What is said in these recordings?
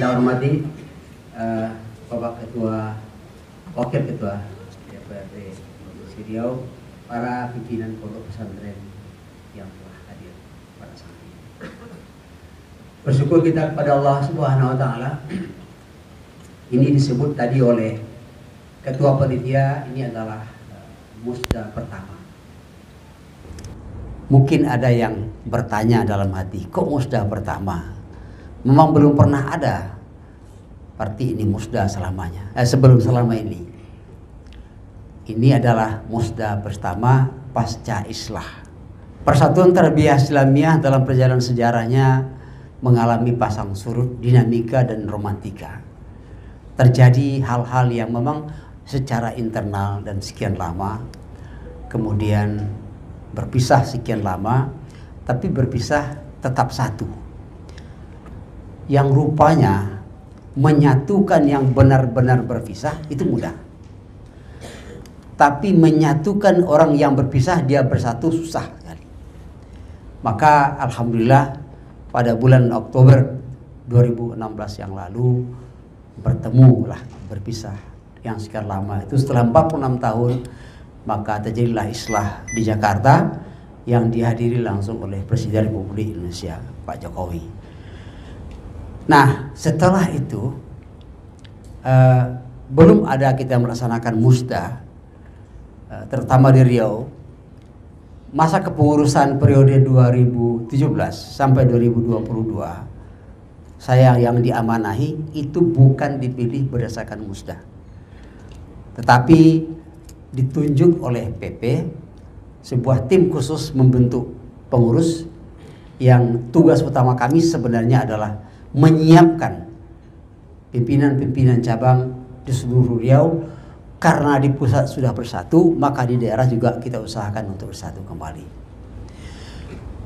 saya hormati Bapak Ketua, Wakil Ketua DPRD Provinsi Riau, para pimpinan pondok pesantren yang telah hadir pada saat ini. Bersyukur kita kepada Allah Subhanahu wa Ta'ala. Ini disebut tadi oleh Ketua Panitia, ini adalah musda pertama. Mungkin ada yang bertanya dalam hati, kok musda pertama? Memang belum pernah ada seperti ini musda selamanya. Selama ini. Ini adalah musda pertama pasca Islah. Persatuan Tarbiyah Islamiyah dalam perjalanan sejarahnya mengalami pasang surut, dinamika dan romantika. Terjadi hal-hal yang memang secara internal dan sekian lama, kemudian berpisah sekian lama, tapi berpisah tetap satu. Yang rupanya menyatukan yang benar-benar berpisah itu mudah. Tapi menyatukan orang yang berpisah dia bersatu susah sekali. Maka alhamdulillah pada bulan Oktober 2016 yang lalu bertemulah berpisah yang sekian lama itu setelah 46 tahun, maka terjadilah Islah di Jakarta yang dihadiri langsung oleh Presiden Republik Indonesia Pak Jokowi. Nah, setelah itu belum ada kita melaksanakan musda, terutama di Riau. Masa kepengurusan periode 2017 sampai 2022, saya yang diamanahi itu bukan dipilih berdasarkan musda, tetapi ditunjuk oleh PP sebuah tim khusus membentuk pengurus yang tugas utama kami sebenarnya adalah menyiapkan pimpinan-pimpinan cabang di seluruh Riau. Karena di pusat sudah bersatu, maka di daerah juga kita usahakan untuk bersatu kembali.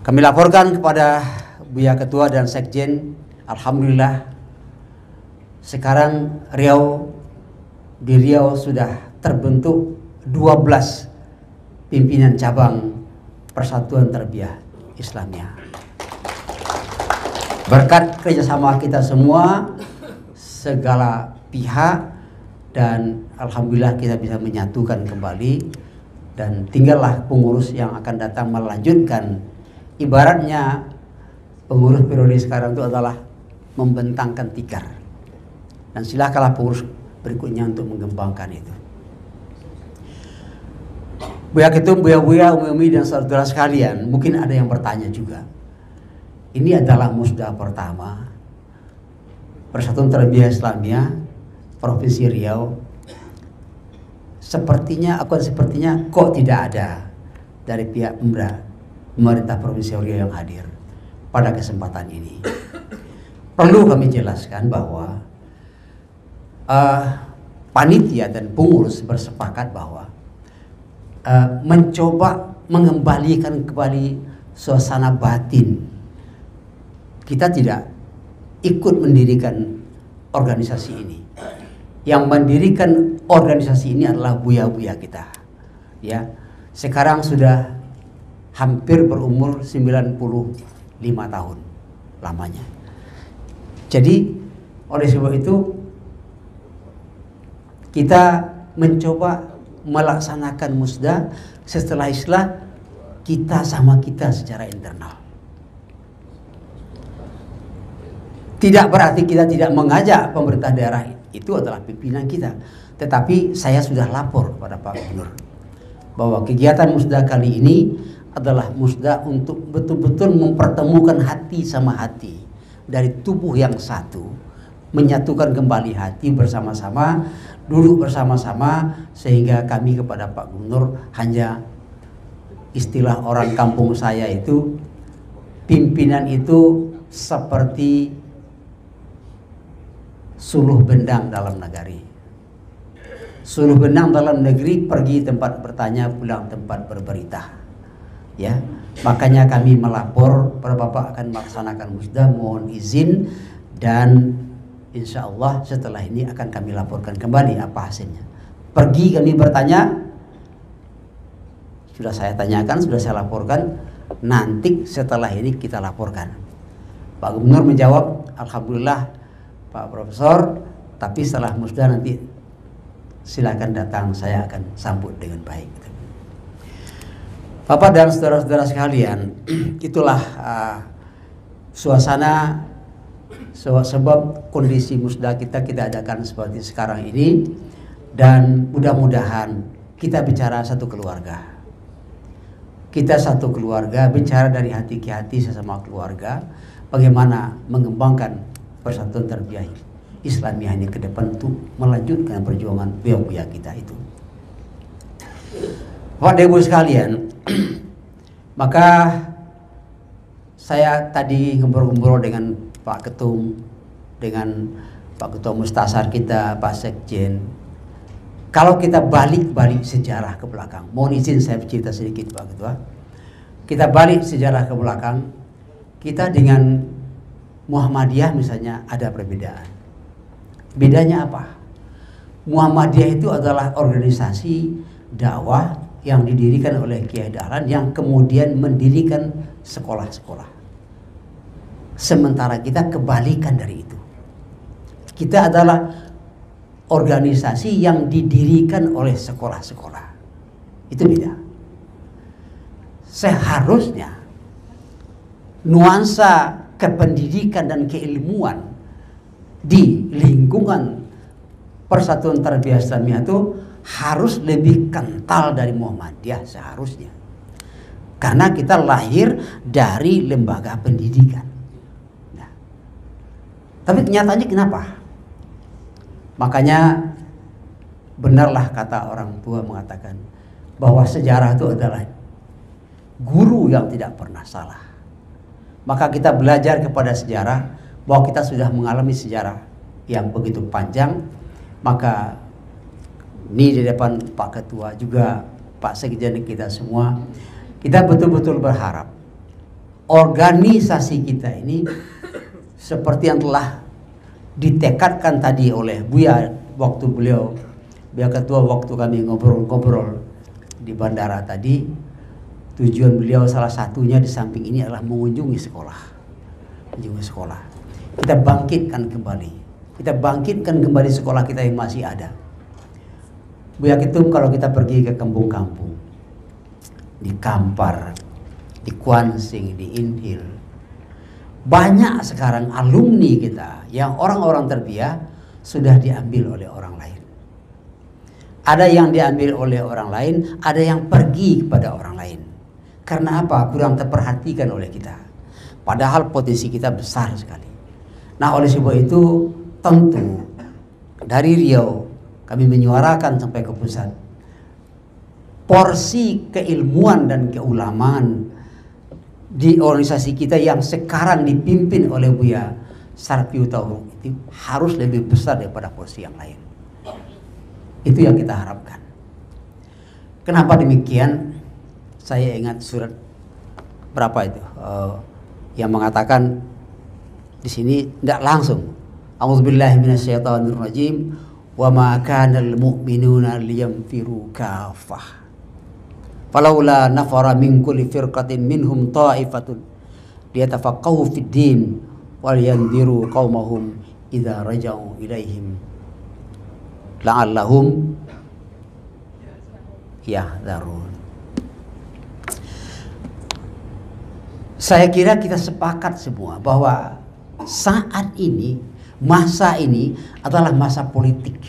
Kami laporkan kepada Buya Ketua dan Sekjen, alhamdulillah sekarang di Riau sudah terbentuk 12 pimpinan cabang Persatuan Tarbiyah Islamiyah. Berkat kerjasama kita semua, segala pihak, dan alhamdulillah kita bisa menyatukan kembali, dan tinggallah pengurus yang akan datang melanjutkan. Ibaratnya pengurus periode sekarang itu adalah membentangkan tikar, dan silakanlah pengurus berikutnya untuk mengembangkan itu. Buya Ketum, Buya-buya, Umi-umi dan saudara sekalian, mungkin ada yang bertanya juga. Ini adalah musda pertama Persatuan Tarbiyah Islamiyah Provinsi Riau. Sepertinya kok tidak ada dari pihak pemerintah Provinsi Riau yang hadir pada kesempatan ini. Perlu kami jelaskan bahwa panitia dan pengurus bersepakat bahwa mencoba mengembalikan kembali suasana batin. Kita tidak ikut mendirikan organisasi ini. Yang mendirikan organisasi ini adalah buya-buya kita. Ya, sekarang sudah hampir berumur 95 tahun lamanya. Jadi oleh sebab itu kita mencoba melaksanakan musda setelah Islah kita sama kita secara internal. Tidak berarti kita tidak mengajak pemerintah daerah, itu adalah pimpinan kita. Tetapi saya sudah lapor kepada Pak Gubernur bahwa kegiatan musda kali ini adalah musda untuk betul-betul mempertemukan hati sama hati dari tubuh yang satu, menyatukan kembali hati bersama-sama, duduk bersama-sama, sehingga kami kepada Pak Gubernur hanya istilah orang kampung saya itu, pimpinan itu seperti suluh bendang dalam negeri. Suluh bendang dalam negeri pergi tempat bertanya, pulang tempat berberita. Ya, makanya kami melapor pada Bapak akan melaksanakan musda, mohon izin, dan insya Allah setelah ini akan kami laporkan kembali apa hasilnya. Pergi kami bertanya, sudah saya tanyakan, sudah saya laporkan, nanti setelah ini kita laporkan. Pak Gubernur menjawab, alhamdulillah Pak Profesor, tapi setelah musda nanti silakan datang, saya akan sambut dengan baik. Bapak dan saudara-saudara sekalian, itulah suasana sebab kondisi musda kita adakan seperti sekarang ini, dan mudah-mudahan kita bicara satu keluarga. Kita satu keluarga, bicara dari hati ke hati sesama keluarga, bagaimana mengembangkan persatuan tarbiyah Islamiyah ini ke depan untuk melanjutkan perjuangan beliau-beliau kita itu. Bapak dan Ibu sekalian, maka saya tadi ngobrol-ngobrol dengan Pak Ketum, dengan Pak Ketua Mustasar kita, Pak Sekjen. Kalau kita balik sejarah ke belakang, mohon izin saya bercerita sedikit Pak Ketua. Kita balik sejarah ke belakang, kita dengan Muhammadiyah misalnya ada perbedaan. Bedanya apa? Muhammadiyah itu adalah organisasi dakwah yang didirikan oleh Kiai Dahlan yang kemudian mendirikan sekolah-sekolah. Sementara kita kebalikan dari itu. Kita adalah organisasi yang didirikan oleh sekolah-sekolah. Itu beda. Seharusnya nuansa kependidikan dan keilmuan di lingkungan Persatuan Tarbiyah Islamiyah itu harus lebih kental dari Muhammadiyah seharusnya. Karena kita lahir dari lembaga pendidikan. Nah, tapi kenyataannya kenapa? Makanya benarlah kata orang tua mengatakan bahwa sejarah itu adalah guru yang tidak pernah salah. Maka kita belajar kepada sejarah bahwa kita sudah mengalami sejarah yang begitu panjang. Maka ini di depan Pak Ketua juga Pak Sekjen kita semua, kita betul-betul berharap organisasi kita ini seperti yang telah ditekadkan tadi oleh Buya waktu Buya Ketua, waktu kami ngobrol-ngobrol di bandara tadi. Tujuan beliau salah satunya di samping ini adalah mengunjungi sekolah. Mengunjungi sekolah. Kita bangkitkan kembali. Kita bangkitkan kembali sekolah kita yang masih ada. Buya Ketum, kalau kita pergi ke kampung-kampung, di Kampar, di Kuansing, di Inhil, banyak sekarang alumni kita yang orang-orang tarbiyah sudah diambil oleh orang lain. Ada yang diambil oleh orang lain, ada yang pergi kepada orang lain. Karena apa? Kurang terperhatikan oleh kita. Padahal potensi kita besar sekali. Nah, oleh sebab itu tentu dari Riau kami menyuarakan sampai ke pusat, porsi keilmuan dan keulamaan di organisasi kita yang sekarang dipimpin oleh Buya Sarpi Utaurung itu harus lebih besar daripada porsi yang lain. Itu yang kita harapkan. Kenapa demikian? Saya ingat surat berapa itu yang mengatakan di sini tidak langsung. A'udzubillahi minasyaitonirrajim. Wa ma kana al-mu'minuna liyamfiru kafah. Falaula nafara min kulli firqatin minhum ta'ifatun liyatafaqahu fid din wal yanziru qaumahum idza raja'u ilaihim la'allahum yahdharun. Saya kira kita sepakat semua bahwa saat ini, masa ini adalah masa politik.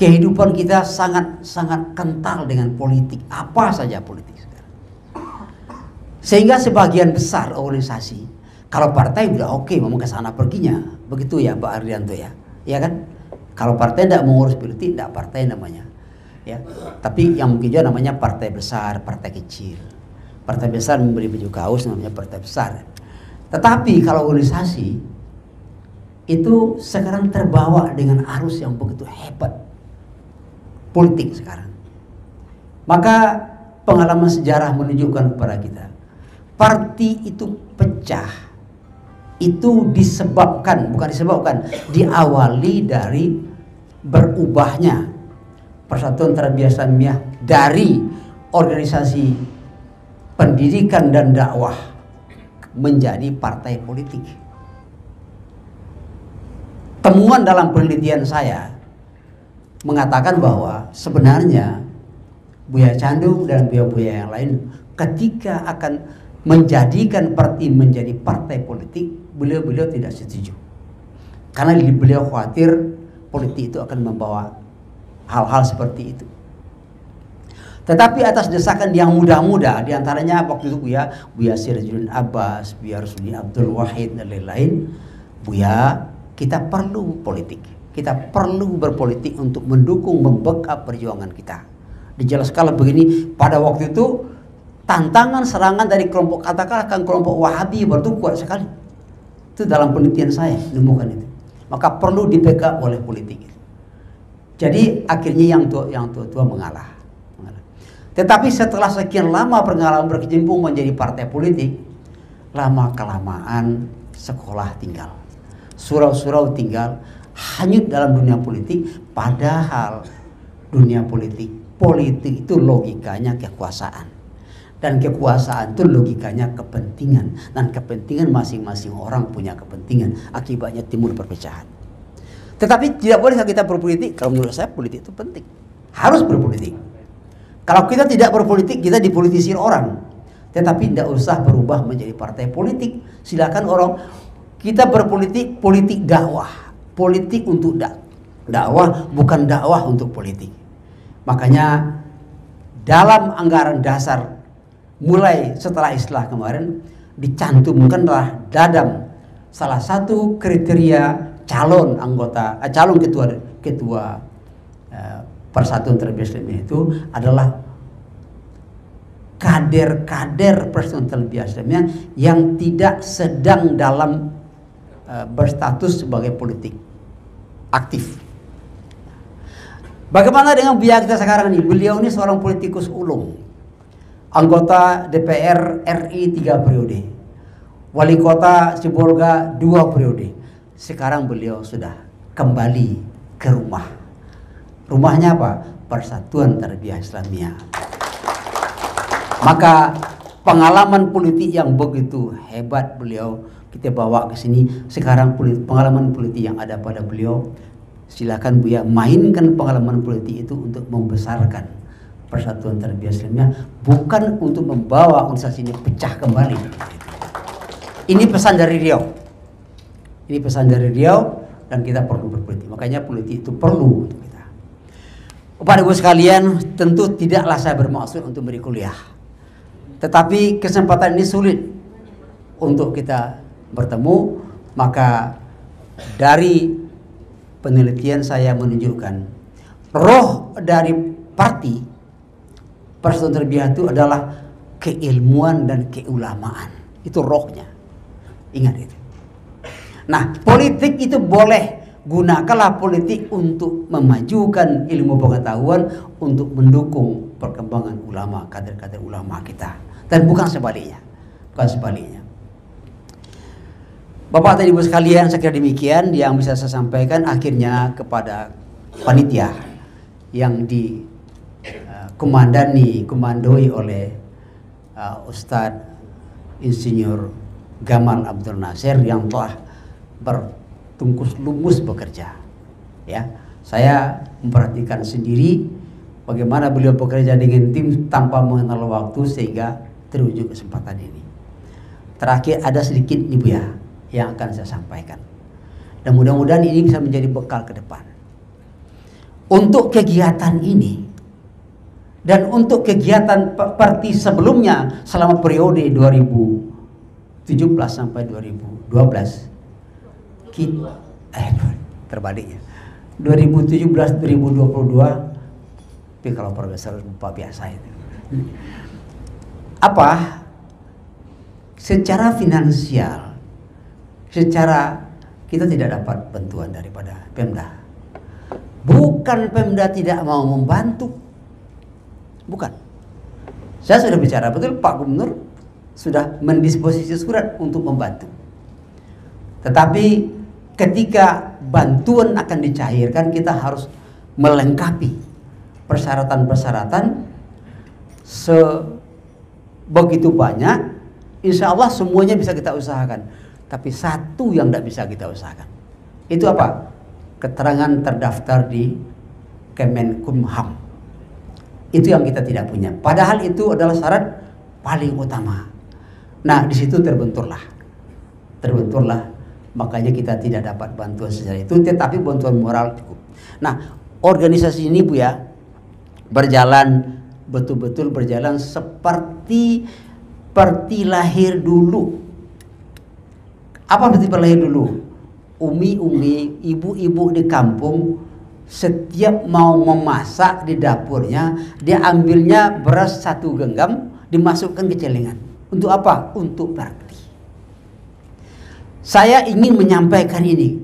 Kehidupan kita sangat kental dengan politik, apa saja politik sekarang. Sehingga sebagian besar organisasi, kalau partai udah oke, mau ke sana perginya, begitu ya Pak Ardianto ya, ya kan? Kalau partai tidak mengurus politik, tidak partai namanya, ya. Tapi yang mungkin juga namanya partai besar, partai kecil. Partai besar memberi baju kaos namanya partai besar. Tetapi kalau organisasi itu sekarang terbawa dengan arus yang begitu hebat politik sekarang. Maka pengalaman sejarah menunjukkan kepada kita, parti itu pecah itu diawali dari berubahnya Persatuan Tarbiyah Islamiyah dari organisasi pendidikan dan dakwah menjadi partai politik. temuan dalam penelitian saya mengatakan bahwa sebenarnya Buya Canduk dan Buya-Buya yang lain ketika akan menjadikan partai menjadi partai politik, beliau tidak setuju. Karena beliau khawatir politik itu akan membawa hal-hal seperti itu. Tetapi atas desakan yang muda-muda, diantaranya waktu itu Buya Sirajuddin Abbas, Buya Rusdi Abdul Wahid dan lain-lain, Buya, kita perlu politik. Kita perlu berpolitik untuk mendukung, membackup perjuangan kita. Dijelaskan begini, pada waktu itu tantangan serangan dari kelompok katakanlah kelompok Wahabi itu kuat sekali. Itu dalam penelitian saya menemukan itu. Maka perlu di backup oleh politik. Jadi akhirnya yang tua mengalah. Tetapi setelah sekian lama pengalaman berkecimpung menjadi partai politik, lama-kelamaan sekolah tinggal, surau-surau tinggal, hanyut dalam dunia politik. Padahal dunia politik itu logikanya kekuasaan, dan kekuasaan itu logikanya kepentingan, dan kepentingan masing-masing orang punya kepentingan, akibatnya timbul perpecahan. Tetapi tidak boleh kita berpolitik. Kalau menurut saya politik itu penting, harus berpolitik. Kalau kita tidak berpolitik, kita dipolitisir orang. Tetapi tidak usah berubah menjadi partai politik. Silakan orang kita berpolitik, politik dakwah, politik untuk dakwah, bukan dakwah untuk politik. Makanya dalam anggaran dasar mulai setelah islah kemarin dicantumkanlah dalam salah satu kriteria calon ketua Persatuan Terbiasa Islamiyah itu adalah kader-kader Persatuan Terbiasa Islamiyah yang tidak sedang dalam berstatus sebagai politik aktif. Bagaimana dengan Buya kita sekarang ini? Beliau ini seorang politikus ulung, anggota DPR RI 3 periode, wali kota Sibolga 2 periode. Sekarang beliau sudah kembali ke rumah. Rumahnya apa? Persatuan Tarbiyah Islamiyah. Maka pengalaman politik yang begitu hebat beliau kita bawa ke sini. Sekarang pengalaman politik yang ada pada beliau, silakan Buya mainkan pengalaman politik itu untuk membesarkan Persatuan Tarbiyah Islamiyah, bukan untuk membawa organisasi ini pecah kembali. Ini pesan dari Riau. Ini pesan dari Riau, dan kita perlu berpolitik. Makanya politik itu perlu untuk kita. Bapak Ibu sekalian, tentu tidaklah saya bermaksud untuk beri kuliah, tetapi kesempatan ini sulit untuk kita bertemu. Maka dari penelitian saya menunjukkan roh dari parti Persatuan Tarbiyah itu adalah keilmuan dan keulamaan. Itu rohnya. Ingat itu. Nah, politik itu boleh, gunakanlah politik untuk memajukan ilmu pengetahuan, untuk mendukung perkembangan ulama, kader-kader ulama kita, dan bukan sebaliknya. Bukan sebaliknya. Bapak dan Ibu sekalian, saya kira demikian yang bisa saya sampaikan. Akhirnya kepada panitia yang komandoi oleh Ustadz Insinyur Gamal Abdul Nasir yang telah bertungkus lumus bekerja. Ya, saya memperhatikan sendiri bagaimana beliau bekerja dengan tim tanpa mengenal waktu sehingga terwujud kesempatan ini. Terakhir ada sedikit nih Buya yang akan saya sampaikan, dan mudah-mudahan ini bisa menjadi bekal ke depan untuk kegiatan ini dan untuk kegiatan parti sebelumnya selama periode 2017 sampai 2012. Terbaliknya 2017-2022, tapi kalau profesor lupa biasa itu. Apa? Secara finansial, secara kita tidak dapat bantuan daripada Pemda. Bukan Pemda tidak mau membantu, bukan. Saya sudah bicara betul, Pak Gubernur sudah mendisposisi surat untuk membantu. Tetapi ketika bantuan akan dicairkan, kita harus melengkapi persyaratan-persyaratan sebegitu banyak. Insya Allah semuanya bisa kita usahakan. Tapi satu yang tidak bisa kita usahakan, itu apa? keterangan terdaftar di Kemenkumham. Itu yang kita tidak punya. Padahal itu adalah syarat paling utama. Nah, di situ terbenturlah. Makanya kita tidak dapat bantuan secara itu, tetapi bantuan moral cukup. Nah, organisasi ini Bu ya, berjalan betul-betul berjalan seperti lahir dulu. Apa berarti lahir dulu? Umi-umi, ibu-ibu di kampung setiap mau memasak di dapurnya, dia ambilnya beras 1 genggam, dimasukkan ke celengan. Untuk apa? Untuk bakti. Saya ingin menyampaikan ini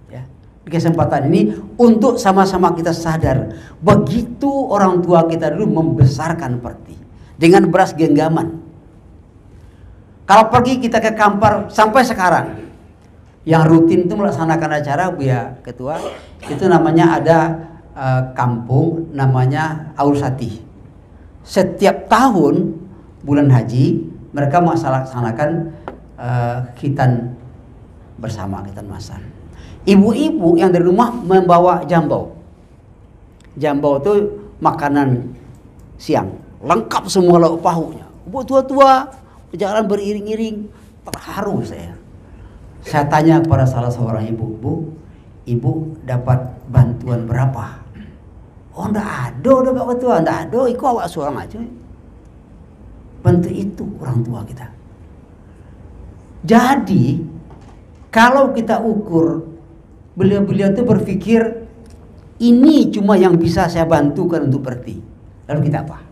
ya, di kesempatan ini untuk sama-sama kita sadar begitu orang tua kita dulu membesarkan perti dengan beras genggaman. Kalau pergi kita ke Kampar sampai sekarang yang rutin itu melaksanakan acara Bu ya Ketua, itu namanya ada kampung namanya Aursati. Setiap tahun bulan haji mereka melaksanakan khitan bersama, khitan masal. Ibu-ibu yang dari rumah membawa jambau. Jambau itu makanan siang, lengkap semua lauk pauknya. Bu tua-tua berjalan beriring-iring, terharu saya. Saya tanya kepada salah seorang ibu, Bu, ibu dapat bantuan berapa? Oh, ndak ada Pak Ketua, ndak ada, ikut awak seorang aja. Bantu itu orang tua kita. Jadi kalau kita ukur, beliau-beliau itu berpikir ini cuma yang bisa saya bantukan untuk perti. Lalu kita apa?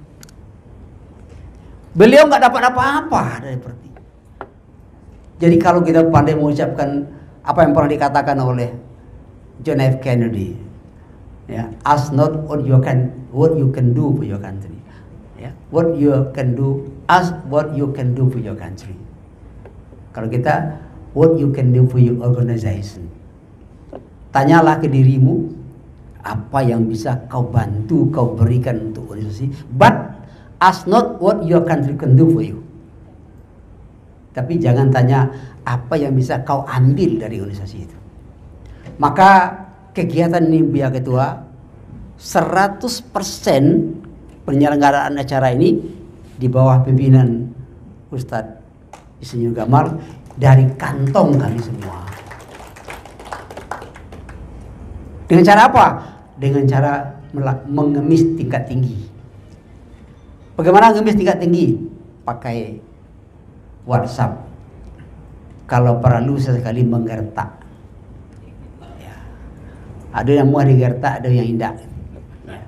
Beliau nggak dapat apa-apa dari perti. Jadi kalau kita pandai mengucapkan apa yang pernah dikatakan oleh John F. Kennedy, ya, ask not what you can do for your country, ya, what you can do, ask what you can do for your country. Kalau kita, what you can do for your organization. Tanyalah ke dirimu, apa yang bisa kau bantu, kau berikan untuk organisasi. But ask not what your country can do for you. Tapi jangan tanya apa yang bisa kau ambil dari organisasi itu. Maka kegiatan ini Bu Ketua, 100% penyelenggaraan acara ini di bawah pimpinan Ustadz Insinyur Gamal dari kantong kami semua. Dengan cara apa? Dengan cara mengemis tingkat tinggi. Bagaimana mengemis tingkat tinggi? Pakai WhatsApp. Kalau perlu sesekali menggertak. Ya. Ada yang mau digertak, ada yang tidak. Ya.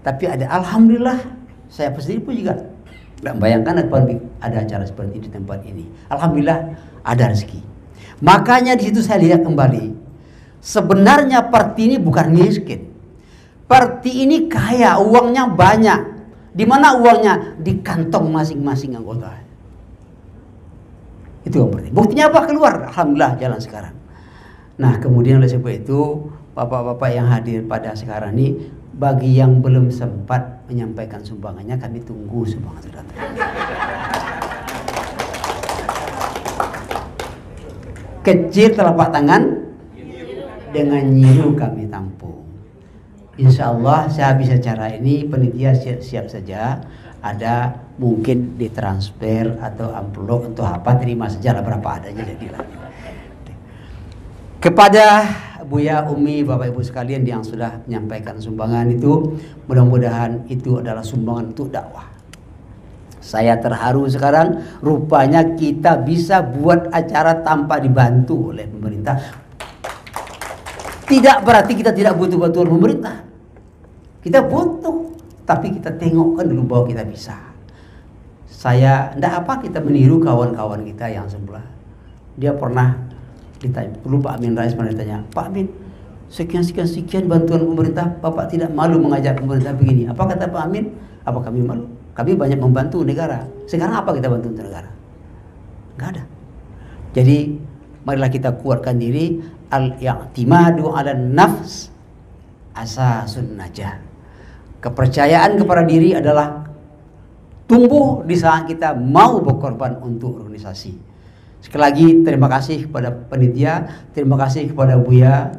Tapi ada, alhamdulillah, saya sendiri pun juga nggak bayangkan ada acara seperti di tempat ini. Alhamdulillah ada rezeki. Makanya di situ saya lihat kembali, sebenarnya Perti ini bukan miskin. Perti ini kaya, uangnya banyak. Di mana uangnya? Di kantong masing-masing anggota. Itu yang penting. Buktinya apa? Keluar. Alhamdulillah jalan sekarang. Nah, kemudian oleh sebab itu, bapak-bapak yang hadir pada sekarang ini, bagi yang belum sempat menyampaikan sumbangannya, kami tunggu sumbangan sudah. Kecil telapak tangan, dengan nyiru kami tampung. Insya Allah saya habis acara ini, penitia siap saja. Ada mungkin ditransfer atau amplop untuk apa, terima saja lah berapa adanya jadilah. Kepada Buya, Umi, Bapak Ibu sekalian yang sudah menyampaikan sumbangan itu, mudah-mudahan itu adalah sumbangan untuk dakwah. Saya terharu sekarang, rupanya kita bisa buat acara tanpa dibantu oleh pemerintah. Tidak berarti kita tidak butuh bantuan pemerintah. Kita butuh, tapi kita tengokkan dulu bahwa kita bisa. Saya, enggak apa kita meniru kawan-kawan kita yang sebelah. Dia pernah ditanya, dulu Pak Amin Rais pernah ditanya, Pak Amin, sekian bantuan pemerintah, Bapak tidak malu mengajak pemerintah begini? Apa kata Pak Amin? Apa kami malu? Kami banyak membantu negara. Sekarang apa kita bantu untuk negara? Enggak ada. Jadi marilah kita kuatkan diri. Al-i'timadu 'alan nafs asasun najah. Kepercayaan kepada diri adalah tumbuh di saat kita mau berkorban untuk organisasi. Sekali lagi terima kasih kepada panitia, terima kasih kepada Buya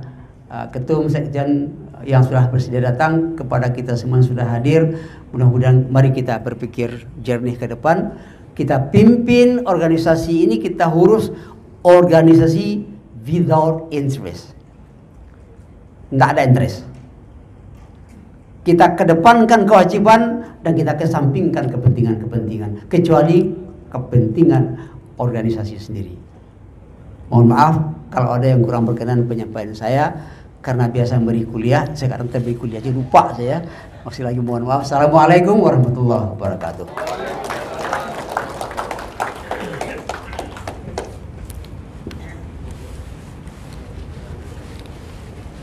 ketum sekjen yang sudah bersedia datang, kepada kita semua yang sudah hadir. Mudah-mudahan mari kita berpikir jernih ke depan. Kita pimpin organisasi ini, kita urus organisasi without interest. Nggak ada interest. Kita kedepankan kewajiban dan kita kesampingkan kepentingan-kepentingan, kecuali kepentingan organisasi sendiri. Mohon maaf kalau ada yang kurang berkenan penyampaian saya, karena biasa beri kuliah, sekarang terberi kuliah aja lupa saya. Masih lagi mohon maaf. Assalamualaikum warahmatullahi wabarakatuh.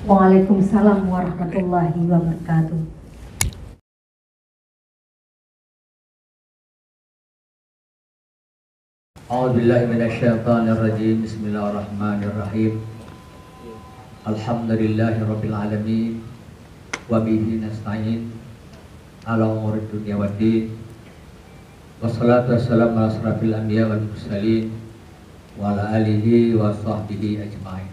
Waalaikumsalam warahmatullahi wabarakatuh. A'udzubillahi minasyaitonirrajim. Bismillahirrahmanirrahim. Alhamdulillahirabbil alamin wa bihi nasta'in ala umuri dunya waddin. Wassalatu wassalamu ala asrafil anbiya wal mursalin wa ala alihi wa sahbihi ajmain.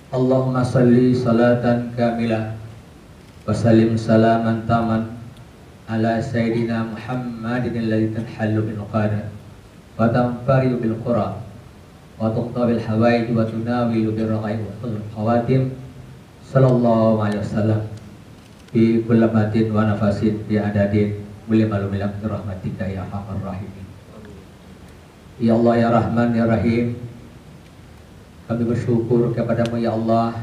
Allahumma salli salatan kamilah wa sallim salaman taman ala sayyidina Muhammadin alladhi tanhallu bil qada wa tanfaridu bil qura wa tuqta bil hawaij wa tunawilu bil raqai wa tudul khawatim sallallahu alaihi wasallam fi kulli matin wa nafasin bi adadin kulli malumilam rahmatika ya arhamar rahimin. Ya Allah ya Rahman ya Rahim, kami bersyukur kepadamu ya Allah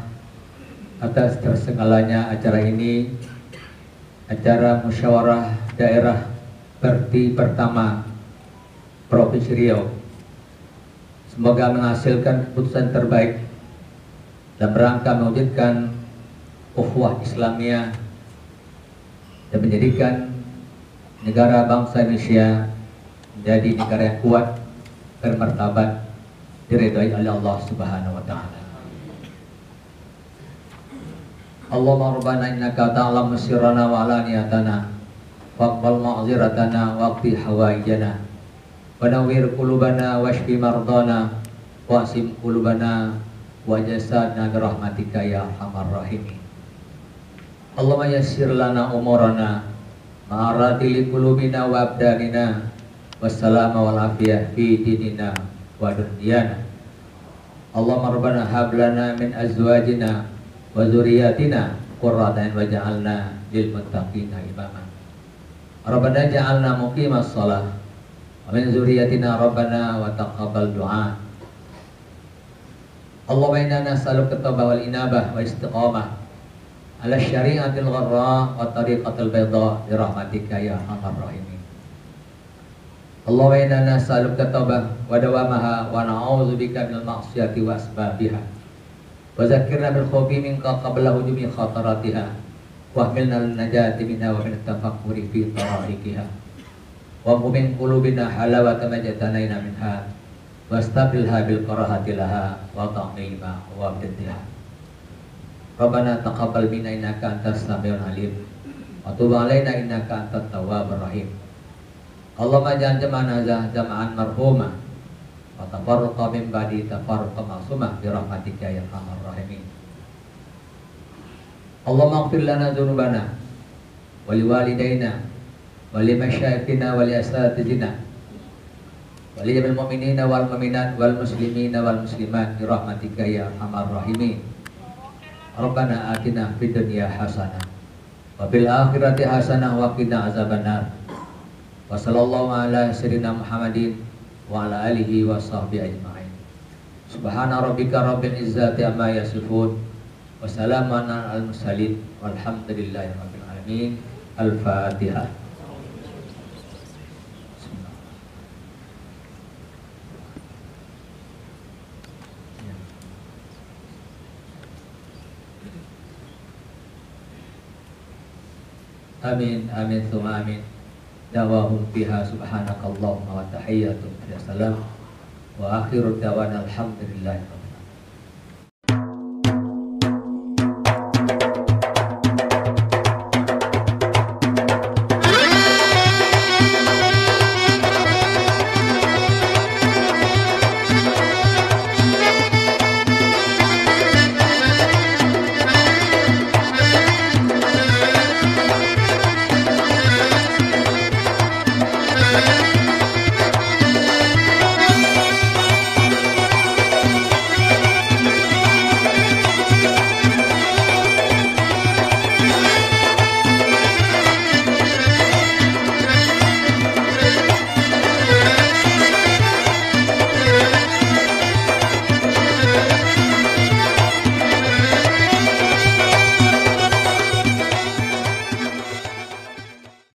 atas tersegalanya acara ini, acara musyawarah daerah Perti pertama Provinsi Riau. Semoga menghasilkan keputusan terbaik dalam rangka mewujudkan ukhuwah Islamiyah dan menjadikan negara bangsa Indonesia menjadi negara yang kuat, bermartabat, diridhai oleh Allah Subhanahu wa taala. Allahumma rabbana innaka ta'lamu sirrana wa alaniyatana waqbal ma'ziratana waqti hawaijana wa nawwir qulubana washfi mardana wa'sim qulubana wa jasadna bi rahmatika ya arhamar rahimin. Allahumma yassir lana umurana ma'arati li qulubina wa abdanina wassalama wal afiyah fi dinina wa dunyana. Allahumma rabbana hab lana min azwajina wa dzurriyyatina qurrata a'yun waj'alna lil muttaqina imama. Rabbana ja'alna muqimas shalah wa min dzurriyyatina rabbana wa taqabbal du'a. Allahumma inna nas'aluka at-tawbah wal inabah wa istiqamah ala syari'atil gharra wa tariqatil bayda bi rahmatika ya arhamar rahimin. Allahumma inna nas'aluka at-taubah wa dawamaha wa na'udzubika minal ma'siyati wa asbabiha wa zakkirna bil khawfi minka qabla hujumi khataratiha wa ahmilna lin najati minha wa min at-tafakkuri fi tara'iqiha wa min qulubina halawata ma jatanaina minha wastabilha bil karahati laha wa ta'mima wa biddiha. Rabbana taqabbal minna innaka antas samiul alim wa tub alaina innaka antat tawwabur rahim. Allahumma ja'al jama'ana jama'an marhumah wa tafarruqa min ba'di tafarruqa ma'sumah bi rahmatika ya arhamar rahimin. Allahumma ighfir lana dzunubana wa liwalidayna wa limasyayikhina wa liasatidina wa lil mu'minina wal mu'minat wal muslimina wal muslimat bi rahmatika ya arhamar rahimin. Rabbana atina fid dunya hasanah wa fil akhirati hasanah wa qina azabannar. Wa sallallahu ala sayyidina Muhammadin wa ala alihi wa sahbihi ajma'in. Subhana rabbika rabbil izzati amma yasifun wa salamun alal mursalin walhamdulillahi rabbil alamin. Al-Fatihah. Amin amin tsumma amin. Dawahum fiha subhanakallahumma wa tahiyyatuhum fiha salam wa akhiru dawana alhamdulillah.